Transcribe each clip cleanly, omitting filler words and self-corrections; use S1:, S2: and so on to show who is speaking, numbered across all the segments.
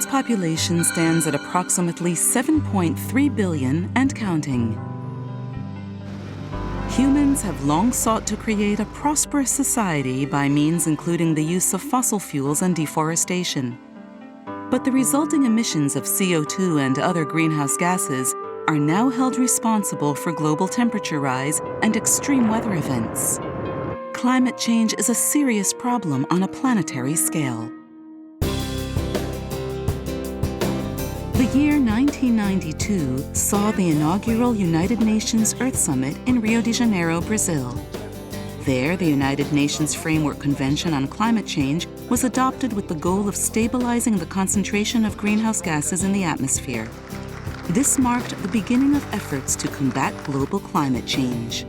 S1: world's population stands at approximately 7.3 billion and counting. Humans have long sought to create a prosperous society by means including the use of fossil fuels and deforestation. But the resulting emissions of CO2 and other greenhouse gases are now held responsible for global temperature rise and extreme weather events. Climate change is a serious problem on a planetary scale. The year 1992 saw the inaugural United Nations Earth Summit in Rio de Janeiro, Brazil. There, the United Nations Framework Convention on Climate Change was adopted with the goal of stabilizing the concentration of greenhouse gases in the atmosphere. This marked the beginning of efforts to combat global climate change.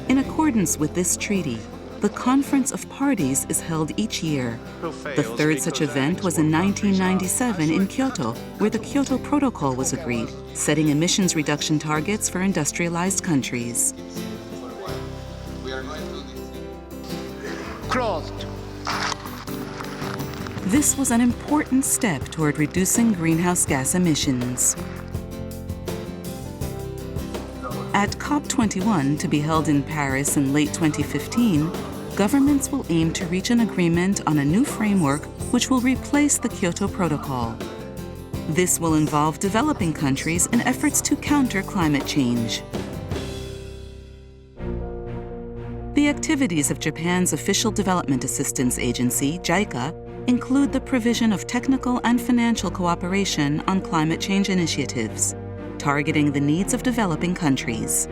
S1: In accordance with this treaty, the Conference of Parties is held each year. The third such event was in 1997 in Kyoto, where the Kyoto Protocol was agreed, setting emissions reduction targets for industrialized countries.
S2: Closed.
S1: This was an important step toward reducing greenhouse gas emissions. At COP21, to be held in Paris in late 2015, governments will aim to reach an agreement on a new framework which will replace the Kyoto Protocol. This will involve developing countries in efforts to counter climate change. The activities of Japan's Official Development Assistance Agency, JICA, include the provision of technical and financial cooperation on climate change initiatives, targeting the needs of developing countries.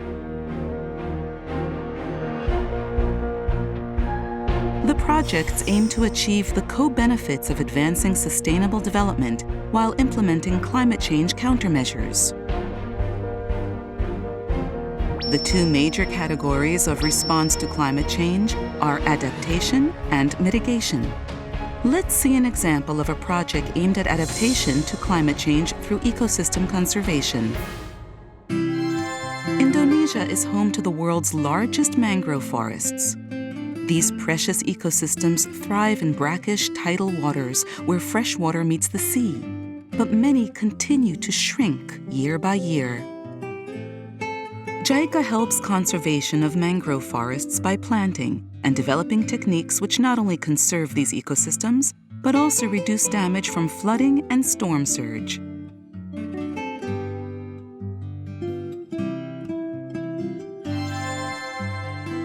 S1: The projects aim to achieve the co-benefits of advancing sustainable development while implementing climate change countermeasures. The two major categories of response to climate change are adaptation and mitigation. Let's see an example of a project aimed at adaptation to climate change through ecosystem conservation. Indonesia is home to the world's largest mangrove forests. These precious ecosystems thrive in brackish tidal waters where fresh water meets the sea, but many continue to shrink year by year. JICA helps conservation of mangrove forests by planting and developing techniques which not only conserve these ecosystems, but also reduce damage from flooding and storm surge.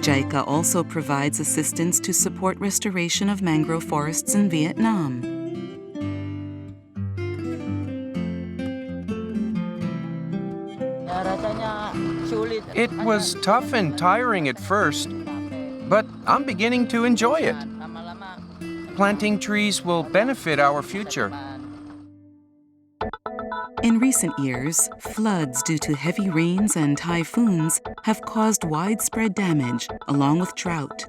S1: JICA also provides assistance to support restoration of mangrove forests in Vietnam.
S3: It was tough and tiring at first, but I'm beginning to enjoy it. Planting trees will benefit our future.
S1: In recent years, floods due to heavy rains and typhoons have caused widespread damage, along with drought.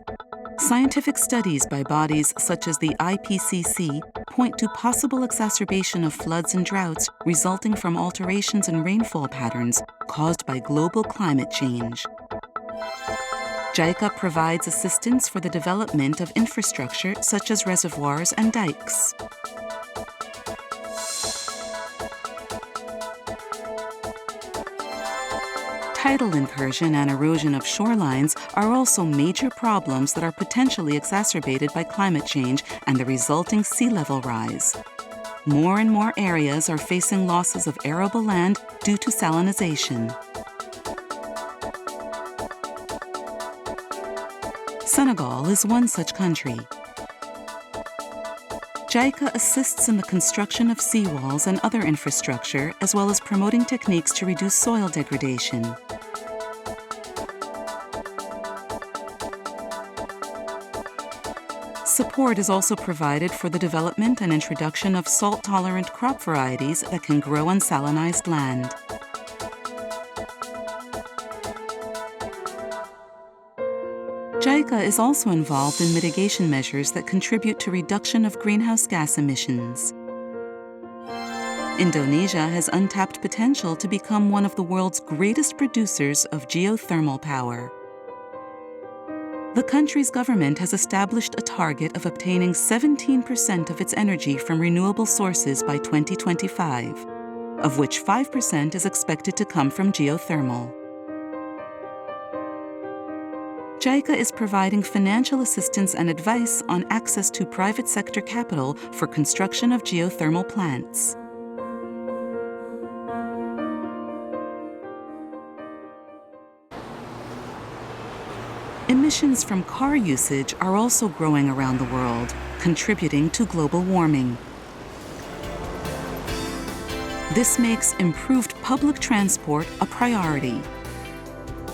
S1: Scientific studies by bodies such as the IPCC point to possible exacerbation of floods and droughts resulting from alterations in rainfall patterns caused by global climate change. JICA provides assistance for the development of infrastructure such as reservoirs and dikes. Tidal incursion and erosion of shorelines are also major problems that are potentially exacerbated by climate change and the resulting sea level rise. More and more areas are facing losses of arable land due to salinization. Senegal is one such country. JICA assists in the construction of seawalls and other infrastructure, as well as promoting techniques to reduce soil degradation. Support is also provided for the development and introduction of salt-tolerant crop varieties that can grow on salinized land. JICA is also involved in mitigation measures that contribute to reduction of greenhouse gas emissions. Indonesia has untapped potential to become one of the world's greatest producers of geothermal power. The country's government has established a target of obtaining 17% of its energy from renewable sources by 2025, of which 5% is expected to come from geothermal. JICA is providing financial assistance and advice on access to private sector capital for construction of geothermal plants. Emissions from car usage are also growing around the world, contributing to global warming. This makes improved public transport a priority.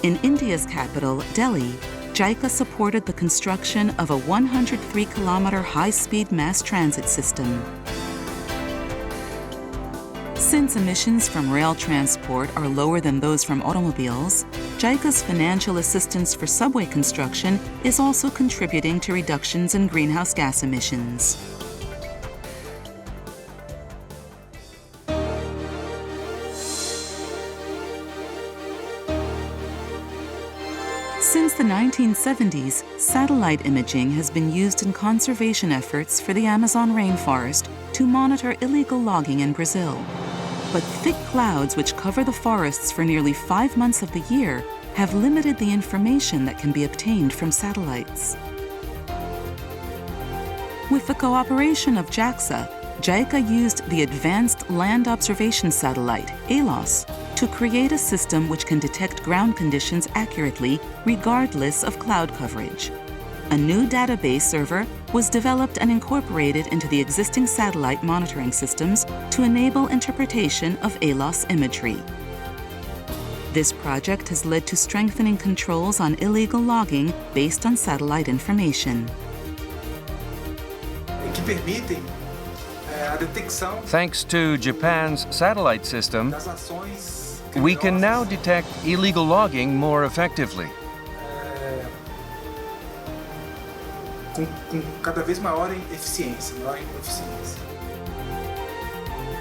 S1: In India's capital, Delhi, JICA supported the construction of a 103-kilometer high-speed mass transit system. Since emissions from rail transport are lower than those from automobiles, JICA's financial assistance for subway construction is also contributing to reductions in greenhouse gas emissions. Since the 1970s, satellite imaging has been used in conservation efforts for the Amazon rainforest to monitor illegal logging in Brazil. But thick clouds which cover the forests for nearly 5 months of the year have limited the information that can be obtained from satellites. With the cooperation of JAXA, JICA used the Advanced Land Observation Satellite, ALOS, to create a system which can detect ground conditions accurately regardless of cloud coverage. A new database server was developed and incorporated into the existing satellite monitoring systems to enable interpretation of ALOS imagery. This project has led to strengthening controls on illegal logging based on satellite information.
S3: Thanks to Japan's satellite system, we can now detect illegal logging more effectively.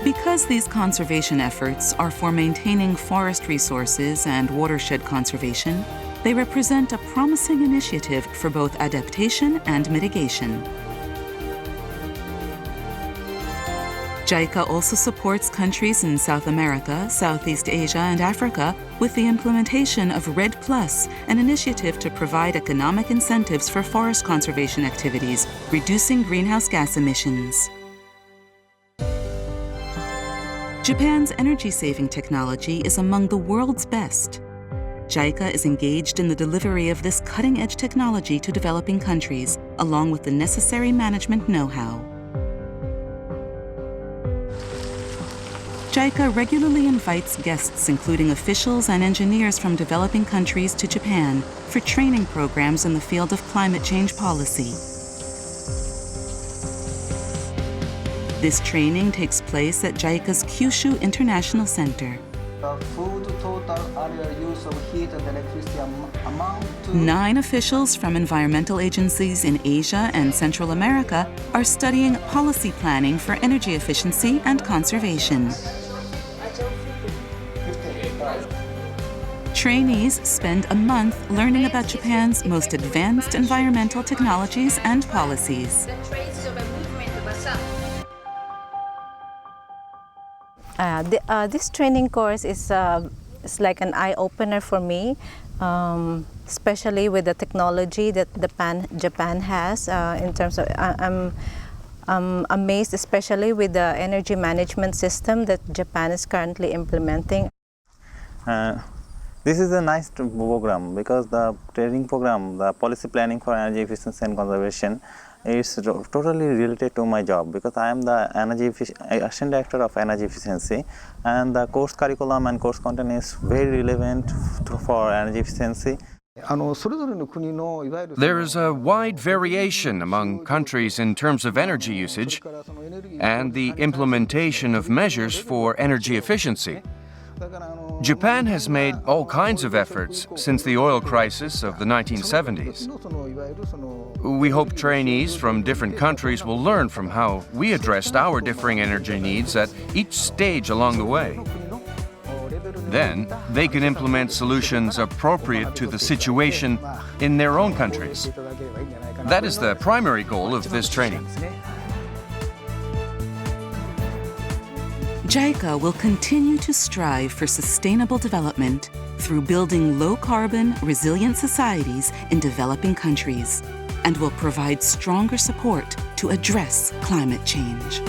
S1: Because these conservation efforts are for maintaining forest resources and watershed conservation, they represent a promising initiative for both adaptation and mitigation. JICA also supports countries in South America, Southeast Asia, and Africa with the implementation of RED+, an initiative to provide economic incentives for forest conservation activities, reducing greenhouse gas emissions. Japan's energy-saving technology is among the world's best. JICA is engaged in the delivery of this cutting-edge technology to developing countries, along with the necessary management know-how. JICA regularly invites guests, including officials and engineers from developing countries, to Japan for training programs in the field of climate change policy. This training takes place at JICA's Kyushu International Center. Nine officials from environmental agencies in Asia and Central America are studying policy planning for energy efficiency and conservation. Trainees spend a month learning about Japan's most advanced environmental technologies and policies.
S2: This training course is like an eye-opener for me, especially with the technology that Japan has. In terms of, I'm amazed, especially with the energy management system that Japan is currently implementing.
S4: This is a nice program because the training program, the policy planning for energy efficiency and conservation, is totally related to my job because I am the Assistant Director of Energy Efficiency, and the course curriculum and course content is very relevant for energy efficiency.
S3: There is a wide variation among countries in terms of energy usage and the implementation of measures for energy efficiency. Japan has made all kinds of efforts since the oil crisis of the 1970s. We hope trainees from different countries will learn from how we addressed our differing energy needs at each stage along the way. Then, they can implement solutions appropriate to the situation in their own countries. That is the primary goal of this training.
S1: JICA will continue to strive for sustainable development through building low-carbon, resilient societies in developing countries, and will provide stronger support to address climate change.